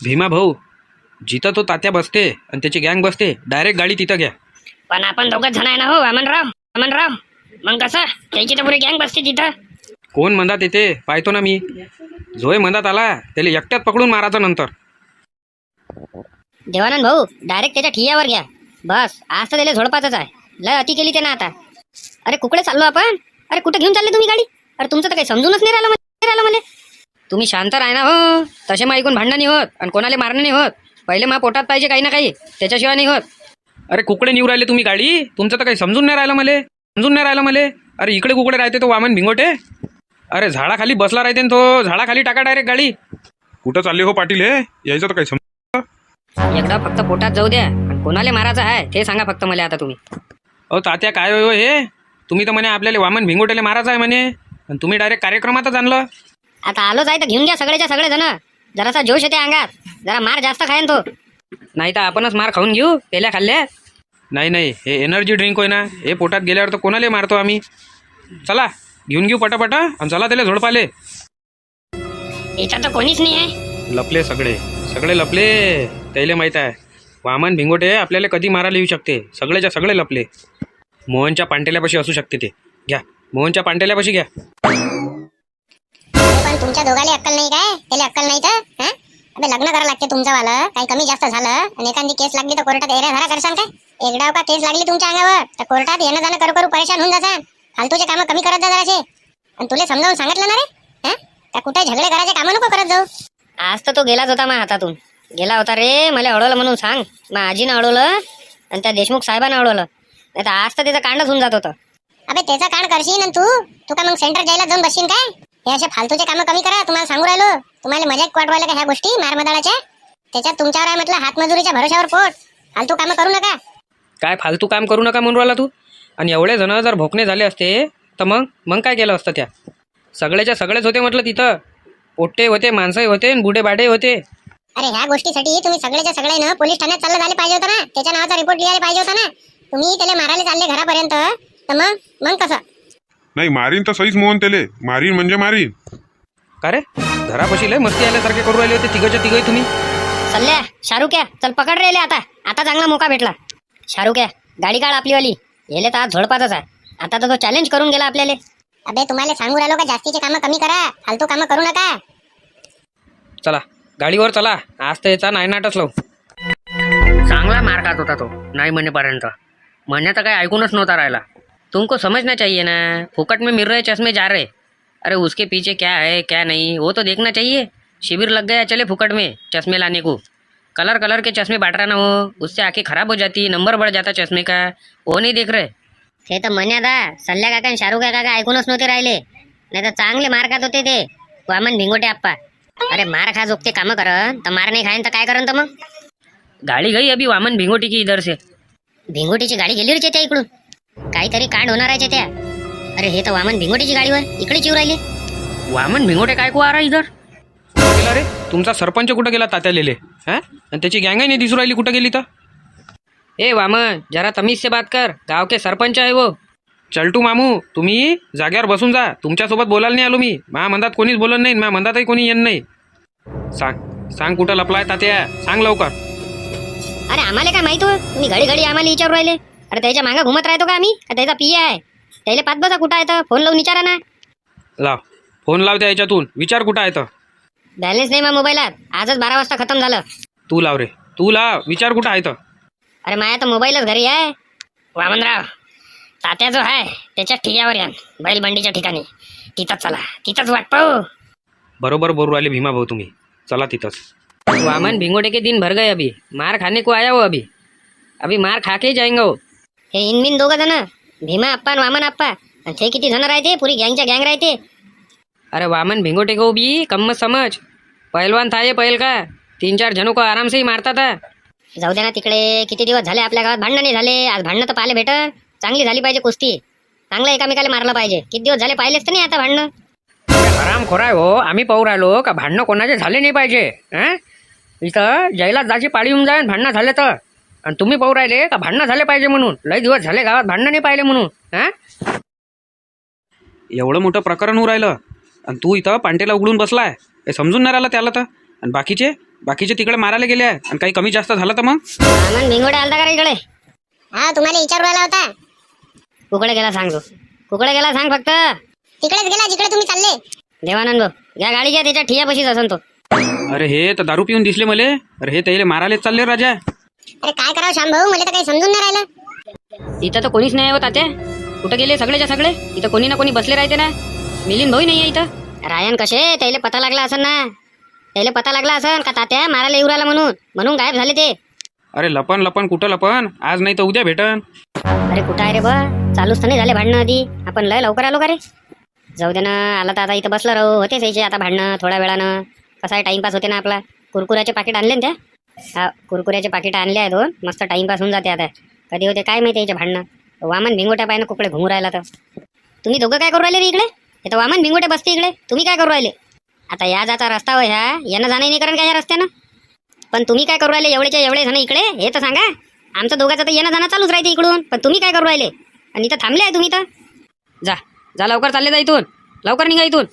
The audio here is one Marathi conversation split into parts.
भीमा भाऊ, जिथं तो तात्या बसते आणि त्याची गँग बसते डायरेक्ट गाडी तिथं घ्या. पण आपण दोघंच जण आहे ना हो वामनराव. मग कसं त्याची तर पुरी गँग बसते तिथं. कोण मंदात येते पाहतो ना मी. जोय मंदात आला त्याला एकट्यात पकडून मारायचं नंतर. देवानंद भाऊ डायरेक्ट त्याच्या ठियावर घ्या. बस आज तर त्याला झोडपाचंच आहे. लय अति केली त्यानं आता. अरे कुकडे चाललो आपण? अरे कुठे घेऊन चालले तुम्ही गाडी? अरे तुमचं तर काही समजूनच नाही राहिलं मला. तुम्ही शांत राहा ना हो. तसे मग ऐकून भांडण नाही होत आणि कोणाला मारणं नाही होत. पहिले मा पोटात पाहिजे काही ना काही, त्याच्याशिवाय नाही होत. अरे कुकडे निवू राहिले तुम्ही गाडी? तुमचं तर काही समजून नाही राहिलं मले. अरे इकडे कुकडे राहते तो वामन भिंगोटे. अरे झाडाखाली बसला राहते तो, झाडाखाली टाका डायरेक्ट गाडी. कुठं चालले हो पाटील? हे यायचं तर काही एकदा फक्त पोटात जाऊ द्या आणि कोणाला मारायचं आहे ते सांगा फक्त मला आता तुम्ही. अहो तात्या काय हो हे? तुम्ही तर म्हणे आपल्याला वामन भिंगोटेला मारायचं आहे म्हणे, आणि तुम्ही डायरेक्ट कार्यक्रमातच आणलं. आता आलोच आहे तर घेऊन घ्या सगळेच्या सगळे जण. जरासा जोश येते अंगात, जरा मार जास्त खायन तो. नाही तर आपणच मार खाऊन घेऊ पेल्या खाल्ल्या. नाही हे एनर्जी ड्रिंक होय ना, हे पोटात गेल्यावर तर कोणाला मारतो आम्ही. चला घेऊन घेऊ पटापटा आणि चला त्याला झोडपाले. याच्यात तर कोणीच नाही आहे. लपले सगळे लपले. त्याला माहित आहे वामन भिंगोटे आपल्याला कधी मारायला येऊ शकते. सगळेच्या सगळे लपले. मोहनच्या पांटेल्यापाशी असू शकते ते. घ्या मोहनच्या पांटेल्यापाशी घ्या. पण तुमच्या दोघाला अक्कल नाही काय? त्याला अक्कल नाही तर अबे लग्न करावं लागते तुमचं वालं. काही कमी जास्त झालं आणि एखादी केस लागली तर कोर्टात एऱ्या धरा करसान काय? एकदा का केस लागली तुमच्या अंगावर तर कोर्टात येणं जाणं करू परेशान होऊन जासान. फालतूचे कामं कमी करत जा जराशे. आणि तुला समजावून सांगितलं ना रे, त्या कुठे झगडे करायचे कामं नको करत जाऊ. आज तर तो गेलाच होता माझ्या हातातून. गेला होता रे, मला अडवलं म्हणून सांग. मग आजीनं अडवलं आणि त्या देशमुख साहेबांना अडवलं. नाही तर आज तर त्याचं कांडच होऊन जात होतं. अबे त्याचा कांड करशील आणि तू का मग सेंटर जायला जाऊन बसशील काय? हे असे फालतूचे कामं कमी करा. तुम्हाला सांगू राहिलो. तुम्हाला मजाक वाटवायला का ह्या गोष्टी मारमदाळाच्या? त्याच्यात तुमच्यावर आहे म्हटलं हातमजुरीच्या भरोशावर पोट. फालतू कामं करू नका. काय फालतू काम करू नका म्हणून राहिला तू? आणि एवढे जण जर भोकणे झाले असते तर मग काय केलं असतं? त्या सगळेच्या सगळेच होते म्हटलं तिथं. पोट्टे होते, माणसंही होते, बुडे बाडे होते. अरे ह्या गोष्टीसाठी तुम्ही सगळेच्या सगळे ना पोलीस ठाण्यात चाललं झाले पाहिजे होतं ना. त्याच्या नावाचा रिपोर्ट लिहायला पाहिजे होता ना. तुम्ही त्याला मारायला चालले घरापर्यंत तर मग कसं? नाही मारीन तर सहीच मोहन त्याले. मारीन म्हणजे मारीन. का रे घरापाशी लय मस्ती आल्यासारखे करू राहिले होते तिघही तुम्ही. सल्ल्या शाहरुख्या चल पकड रे आता चांगला मोका भेटला. शाहरुख्या गाडी काढ आपलीवाली. येले तर आज झोडपातच आहे. आता तर तो चॅलेंज करून गेला आपल्याला. अबे तुम्हाला सांगू राहिलो का जास्तीचे कामं कमी करा. फालतू कामं करू नका. चला गाडीवर चला. आज तर याचा नायनाटच लावू. चांगला मार खात होता तो नाही म्हणेपर्यंत. म्हणण्याचं काही ऐकूनच नव्हता राहिला. तुमको समझना चाहिए ना, फुकट में मिल रहे चश्मे जा रहे. अरे उसके पीछे क्या है क्या नहीं वो तो देखना चाहिए. शिविर लग गया चले फुकट में चश्मे लाने को. कलर के चश्मे बांट रहा ना वो, उससे आंखें खराब हो जाती, नंबर बढ़ जाता चश्मे का. वो नहीं देख रहे. हे तर म्हणण्यादा सल्ल्या काका आणि शाहरुख काका ऐकूनच नव्हते राहिले. नाही तर चांगले मार खात होते ते वामन भिंगोटे आप्पा. अरे मार खा जोगते कामं करन तर मार नाही खायन तर काय करन तर मग. गाडी गई अभी वामन भिंगोटी की इधर से. भिंगोटीची गाडी गेली रे त्या इकडून. काहीतरी कांड होणार आहे त्या. अरे हे तर वामन भिंगोटीची गाडीवर इकडेच येऊ राहिली. वामन भिंगोटे काय को आ रहा इधर? गेला रे तुमचा सरपंच कुठं गेला तात्या लेले? आणि त्याची गँगही नाही दिसू राहिली. कुठं गेली तर? ए वामन जरा तमीज से बात कर. गाव के सरपंच आहे वो. चलटू मामू तुम्ही जाग्यावर बसून जा. तुमच्यासोबत बोलायला नाही आलो मी. माझ्या मंदात कोणीच बोलत नाही, माझ्या मंदातही कोणी येत नाही. सांग कुठं लपलाय तात्या? सांग लवकर. अरे आम्हाला काय माहित हो? तुम्ही घडी आम्हाला विचारू राहिले. अरे त्याच्या मागं घुमत राहतो का आम्ही? का त्याचा पिया आहे? त्याला पाच बसा कुठं आहे तर फोन लावून विचारा ना. फोन लाव त्या याच्यातून. विचार कुठं आहे तर. बॅलन्स नाही मग मोबाईलात. आजच 12 वाजता खतम झालं. तू लाव रे, तू लाव. विचार कुठं आहे तर. अरे माया तर मोबाईलच घरी आहे. वामनराव तात्या जो आहे त्याच्या ठिकावर या बैलबंडीच्या ठिकाणी. तिथंच चला, तिथंच वाट पाहू. बरोबर बोलू राहिले भीमा भाऊ तुम्ही. चला तिथंच. वामन भिंगोटे के दिन भर गए. अभी मार खाने को आया वो. अभी मार खा के जाएंगे वो. हे इनबिन दोघं जण भीमा आप्पा आणि वामन आप्पा. आणि ते किती जण राहते? पुरी गँगच्या गँग राहते. अरे वामन भिंगोटे को भी कम मत समझ. पहलवान था ये पहल का. 3-4 जनों को आराम से ही मारता था. जाऊ दे ना तिकडे. किती दिवस झाले आपल्या गावात भांडणं नाही झाले. आज भांडणं तर पाहायला भेटत. चांगली झाली पाहिजे कुस्ती. चांगलं एकामेकाला मारलं पाहिजे. किती दिवस झाले पाहिलेच तर नाही आता भांडणं. आराम खोराय हो. आम्ही पाहू राहिलो का भांडणं कोणाचे झाले नाही पाहिजे. इथं जैलात जायची पाळी येऊन जाईल भांडणं झाले तर. आणि तुम्ही पाहू राहिले का भांडणं झाले पाहिजे म्हणून. लय दिवस झाले गावात भांडणं नाही पाहिले म्हणून. एवढं मोठं प्रकरण होऊ राहिलं आणि तू इथं पांटेला उघडून बसलाय. हे समजून नाही राहिलं त्याला तर. आणि बाकीचे बाकीचे तिकडे मारायला गेले आणि काही कमी जास्त झालं तर मग वामन भिंगोटे आलता का रे इकडे? हा तुम्हाला विचारू राहिला होता. कुकडे गेला सांग तू. कुकडे गेला सांग फक्त. तिकडेच गेला जिकडे तुम्ही चालले. देवानंद भाऊ या गाडी घ्या, त्याच्या ठियापाशीच असन तो. अरे हे तर दारू पिऊन दिसले मले. अरे हे त्याला मारायलाच चालले राजा. अरे काय करावं श्याम भाऊ, मला तर काही समजून नाही राहिलं. इथं तर कोणीच नाही होत तात्या. कुठं गेले सगळेच्या सगळे? इथं कोणी ना कोणी बसले राहते ना. मिलिंद भाऊ नाही आहे इथं. रायन कसे त्याला पता लागला असन ना. त्याला पता लागला असन का तात्या मारायला येऊ राहिला म्हणून गायब झाले ते. अरे लपन लपन कुठं लपन, आज नाही तर उद्या भेटन. अरे कुठं आहे रे बा? चालूच तर नाही झाले भांडणं आधी. आपण लय लवकर आलो का रे? जाऊ दे ना, आला तर आता इथं बसलं राहू. होतेच यायचे आता भांडणं थोड्या वेळानं. कसा आहे टाइमपास होते ना आपला. कुरकुऱ्याचे पाकिट आणले ना त्या. हा कुरकुऱ्याचे पाकिट आणले आहे 2. मस्त टाइमपास होऊन जाते आता. कधी होते काय माहिती याचे भांडणं. वामन भिंगोट्या पायनं कुकडे घुमू राहिला तर. तुम्ही दोघं काय करू राहिले रे इकडे? हे तर वामन भिंगोट्या बसते इकडे. तुम्ही काय करू राहिले? आता या जाचा रस्ता हो ह्या यानं जाणं नाही करण का या रस्त्यानं? पण तुम्ही काय करू राहिले एवढेच्या एवढे जण इकडे? हे तर सांगा. आमचं दोघांचं तर येणं जाणं चालूच राहते इकडून. पण तुम्ही काय करू राहिले? आणि इथं थांबले आहे तुम्ही तर. जा लवकर चालले जा इथून. लवकर निघा इथून.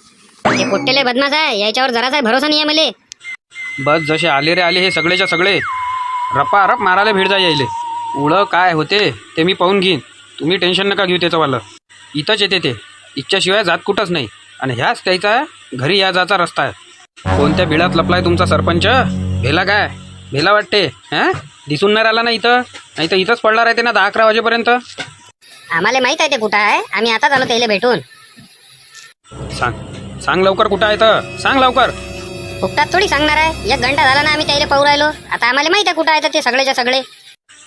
हे पोट्टेले बदमाश आहे, याच्यावर जरासा भरोसा नाही आहे मले. बस जसे आले रे आले हे सगळेच्या सगळे रपारप मारायला भेट जा यायले. उळं काय होते ते मी पाहून घेईन. तुम्ही टेन्शन नका घेऊ त्याचंवालं. इथंच येते ते. इच्छाशिवाय जात कुठंच नाही. आणि ह्याच त्याचा घरी या जाचा रस्ता आहे. कोणत्या बिळात लपलाय तुमचा सरपंच? भेला काय? भेला वाटते हां? दिसून नाही राहिला ना इथं? नाही तर इथंच पडला राहते ना 10-11 वाजेपर्यंत. आम्हाला माहित आहे ते कुठं आहे. आम्ही आता आलो त्याला भेटून. सांग लवकर कुठं आहे तर सांग लवकर. फुकटात थोडी सांगणार आहे. 1 घंटा झाला ना आम्ही त्याला पाहू राहिलो. आता आम्हाला माहित आहे कुठं आहे तर ते सगळेच्या सगळे.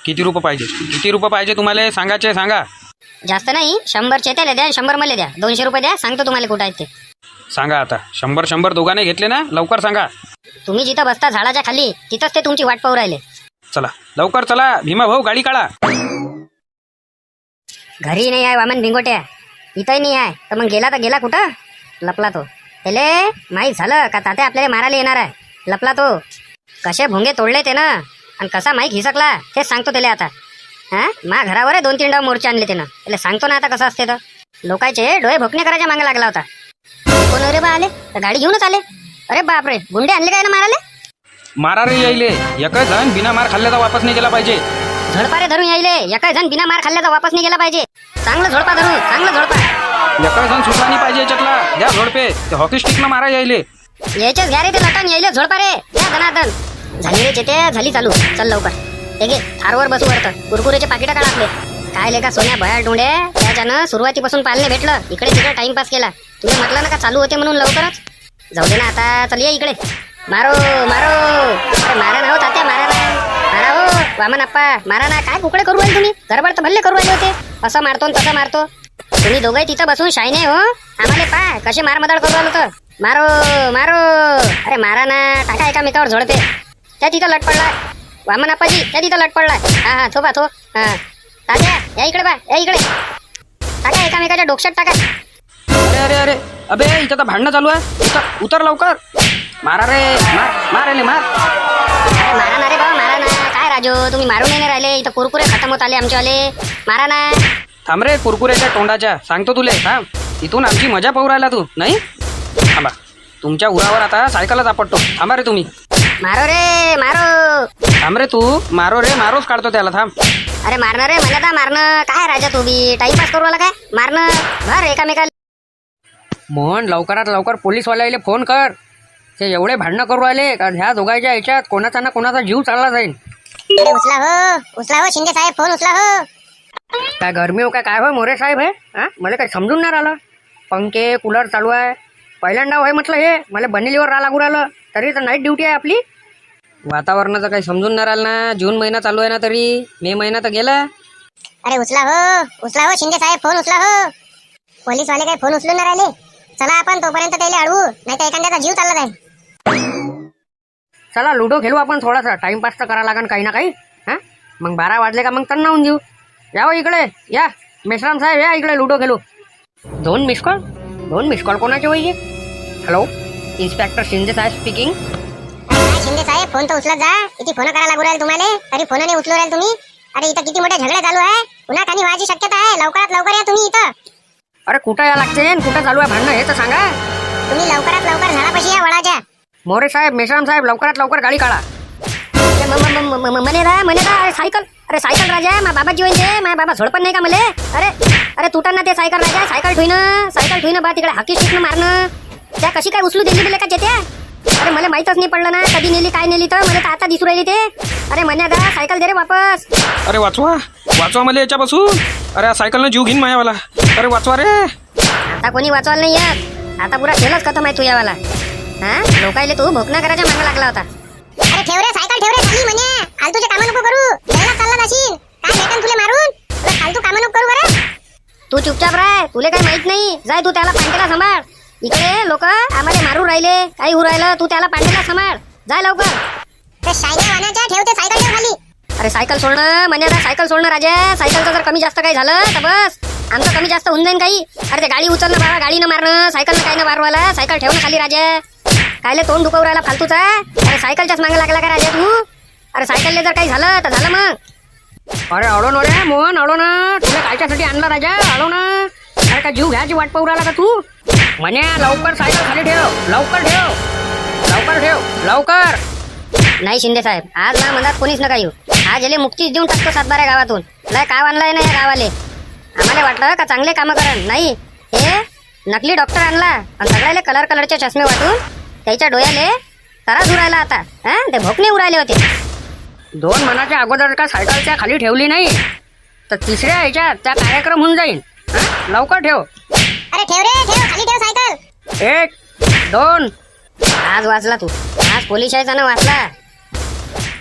किती रुपये पाहिजे तुम्हाला? सांगायचे सांगा. जास्त नाही. 100 चेत्याला द्या, 100 मला द्या. 200 रुपये द्या. सांगतो तुम्हाला कुठं आहेत ते. सांगा आता. 100 दोघांनी घेतले ना, लवकर सांगा. तुम्ही जिथं बसता झाडाच्या खाली तिथंच ते तुमची वाट पाहू राहिले. चला लवकर चला. भीमा भाऊ गाडी काढा. घरी नाही आहे वामन भिंगोट्या. इथंही नाही आहे तर मग गेला तर गेला कुठं? लपला तो. त्याले माहीत झालं का तात्या आपल्याला मारायला येणार आहे. लपला तो. कसे भोंगे तोडले ते ना आणि कसा माईक हिसकला तेच सांगतो त्याला आता. हां मा घरावर 2-3 डाव मोर्चे आणले त्यानं. त्याला सांगतो ना आता कसं असते तर. लोकांचे डोळे भोकणे करायच्या मागे लागला होता. कोण रे बा आले तर गाडी घेऊनच आले. अरे बापरे, गुंडे आणले काय ना माराले? मारा रे यायले. एकच जण बिना मार खाल्ल्याचा वापस नाही गेला पाहिजे. झोडपारे धरून यायले. एका जण बिना मार खाल्ल्याचा वापस नाही गेला पाहिजे. चांगलं झोडपा धरून, चांगलं झोडपा. एकच जण सुटला नाही पाहिजे याच्यातला. द्या झोडपे. ते हॉकी स्टिकनं मारा यायले. यायचेच घ्या रे ते लटण. यायले झोडपा रे. द्या धनाधन. झाली रे चेते, झाली चालू. चल लवकर. हे घे थारवर बसू वरतं. कुरकुरेचे पाकिटं काढ आपले. काय लेका सोन्या भया डोंड्या त्याच्यानं सुरुवातीपासून पालने भेटलं. इकडे तिकडे टाइमपास केला. तुम्ही म्हटलं ना का चालू होते म्हणून लवकरच. जाऊ दे ना आता. चल या इकडे. मारो मारो. अरे मारा ना हो तात्या, मारा ना. मारा हो वामन आप्पा, मारा ना. काय कुकडे करू राहिले तुम्ही? गडबड तर भल्ले करू राहिले होते. असं मारतो आणि तसं मारतो. तुम्ही दोघंही तिथं बसून शाय नाही हो. आम्हाला पा कसे मारमदाड करू राहिलो तर. मारो मारो. अरे मारा ना. टाका एकामेकावर झोडते. त्या तिथं लट पडला. वामन आप्पाजी त्या तिथं लट पडला. हा थोपा थो. हा तात्या या इकडे बा, या इकडे. टाका एकामेकाच्या डोक्यात टाका. अरे अबे इथं तर भांडणं चालू आहे. उतर लवकर. मारा रे. मार रे मार. अरे मारा ना रे बाबा, मारा ना. काय राजू तुम्ही मारून नाही राहिले. इथं कुरकुरे खतम होत आले आमचेवाले. मारा ना. थांब रे कुरकुऱ्याच्या तोंडाच्या. सांगतो तुले. थांब. इथून आमची मजा पाहू राहिला तू नाही. थांबा. तुमच्या उरावर आता सायकलच आपटतो. थांबा रे तुम्ही. मारो रे मारो. थांब रे तू. मारो रे मारोच काढतो त्याला. थांब. अरे मारणार रे मला तर मारणं. काय राजा तू बी टाइमपास करू आला काय? मारणं भर एकामेकाला. मोहन लवकरात लवकर पोलीसवाल्याला फोन कर. ते एवढे भांडणं करू राहिले का ह्या दोघांच्या ह्याच्यात कोणाचा ना कोणाचा जीव चालला जाईल. अरे उचला हो शिंदे साहेब, फोन उचला हो. काय गरमी हो काय हो मोरे साहेब? हे हां मला काही समजून नाही राहिलं. पंखे कूलर चालू आहे. पहिल्यांदा होय म्हटलं हे. मला बनेलीवर लागू राहिलं. तरी तर नाईट ड्युटी आहे आपली. वातावरणाचं काही समजून नाही राहिलं ना. जून महिना चालू आहे ना, तरी मे महिना तर गेला. अरे उचला हो शिंदे साहेब, फोन उचला हो. पोलीसवाले काही फोन उचलून नाही राहिले. चला आपण तोपर्यंत त्याला अडवू, नाही तर एखाद्याचा जीव चालला जाईल. चला लुडो खेळू आपण थोडासा. टाइमपास तर करा लागेल काही ना काही. हां मग 12 वाजले का मग तन्नावून देऊ. या हो इकडे या. मेश्राम साहेब या इकडे लुडो खेळू. 2 मिस कॉल कोणाचे होईये? हॅलो इन्स्पेक्टर शिंदे साहेब स्पीकिंग. काय शिंदे साहेब, फोन तर उचलत जा. किती फोन करायला लागू राहिले तुम्हाला, तरी फोन नाही उचलू राहिले तुम्ही. अरे इथं किती मोठे झगडे चालू आहे. पुन्हा काही व्हायची शक्यता आहे. लवकरात लवकर या तुम्ही इथं. अरे कुठं या लागते? कुठं चालू आहे भांडणं हे तर सांगा. तुम्ही लवकरात लवकर झाडापाशी या वडाच्या. मोरे साहेब, मेश्राम साहेब, लवकरात लवकर गाडी काढा. मने दा अरे सायकल राजा मा बाबा जीवन दे माझ्या बाबा झोडपण नाही का मले. अरे तुटांना ते सायकल राजा सायकल ठुईनं बा तिकडे हाकी स्टिकनं मारणं. त्या कशी काय उचलू दिली का त्या. अरे मला माहीतच नाही पडलं ना कधी नेली काय नेली तर मला तर आता दिसू राहिली ते. अरे मन्या दा सायकल दे रे वापस. अरे वाचवा मला याच्यापासून. अरे या सायकलनं जीव घेईन मायावाला. अरे वाचवा रे. आता कोणी वाचवायला नाही येत. आता पुरा खेळच खतम आहे तुझ्यावाला. हा लोकायले तू भोकना करायच्या मागे लागला होता. अरे ठेव रे सायकल ठेव रे खाली म्हणे. फालतूचे कामं नको करू. यायला चालला जाशील काय भेटन तुले मारून. तुला फालतू कामं नको करू बरं. तू चुपचाप राह. तुले काही माहित नाही. जाय तू त्याला पांडेला सांभाळ. इकडे लोक आम्हाला मारून राहिले काही होऊ राहिलं. तू त्याला पांडेला सांभाळ. जाय लवकर. ते शायन्या वाण्याच्या ठेव ते सायकल ठेव खाली. अरे सायकल सोडणं म्हणजे आता सायकल सोडणं राजा. सायकलचं जर कमी जास्त काही झालं तर बस आमचं कमी जास्त होऊन जाईन काही. अरे ते गाडी उचलणं बाबा गाडीनं मारणं सायकलनं काय न मारवायला. सायकल ठेवणं खाली राजा. कायले तोंड दुखवू राहिला फालतूचा. अरे सायकलच्याच मागे लागला का राजा तू. अरे सायकलले जर काही झालं तर झालं मग. अरे अडो ना रे मोहन, अडो ना. तुला कायच्यासाठी आणला राजा, अडो ना. अरे का जीव घ्यायची वाट पाहू राहिला का तू. म्हणे लवकर सायकल खाली ठेव. लवकर. नाही शिंदे साहेब आज ना मनात कोणीच नका येऊ. आज याले मुक्तीच देऊन टाकतो सातबाऱ्या गावातून. लय काव आणलाय ना या गावाले. आम्हाला वाटलं का चांगले कामं करण. नाही हे नकली डॉक्टर आणला आणि सगळ्याले कलरचे चष्मे वाटून त्याच्या डोळ्याले तरास उरायला आता. हा ते भोकणे उरायले होते. 2 मनाच्या अगोदर का सायकलच्या खाली ठेवली नाही तर तिसऱ्या ह्याच्यात त्या कार्यक्रम होऊन जाईल. लवकर ठेव. अरे ठेव रे ठेव खाली ठेव सायकल. 1 2. आज वाचला तू. आज पोलिसाचा ना वाचला.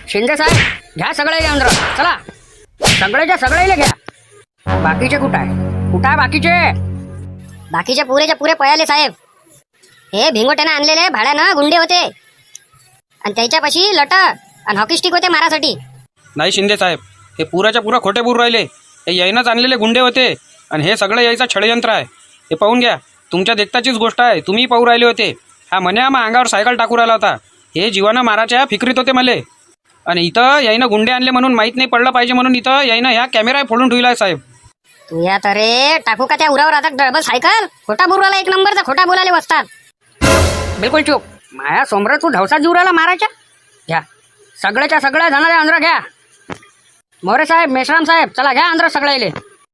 शिंदे साहेब घ्या सगळे अंदर. चला सगळेच्या सगळेले घ्या. बाकीचे कुठं आहे बाकीचे पुरेच्या पुरे पळाले साहेब. हे भिंगोट्यानं आणलेले भाड्यानं गुंडे होते आणि त्याच्यापाशी लट आणि हॉकी स्टिक होते मारासाठी. नाही शिंदे साहेब हे पुराच्या पुरा खोटे बोलू राहिले. हे यायनंच आणलेले गुंडे होते आणि हे सगळं यायचं षडयंत्र आहे. हे पाहून घ्या. तुमच्या देखताचीच गोष्ट आहे. तुम्ही पाहू राहिले होते. हा म्हण्या मग अंगावर सायकल टाकू राहिला होता. हे जीवानं माराच्या फिक्रीत होते मले. आणि इथं यायनं गुंडे आणले म्हणून माहीत नाही पडलं पाहिजे म्हणून इथं यायनं ह्या कॅमेरा फोडून ठेवला आहे साहेब. तू या तरे टाकू का त्या उरावर आता डबल सायकल. खोटा बोलवाला 1 नंबरचा खोटा बोलायला बसतात. बिलकुल चूप. माया सोमर तू ढवसा जीवराला मारायच्या. घ्या सगळ्या जाणाऱ्या अंदर घ्या. मोरे साहेब, मेश्राम साहेब चला घ्या अंदर सगळ्याले.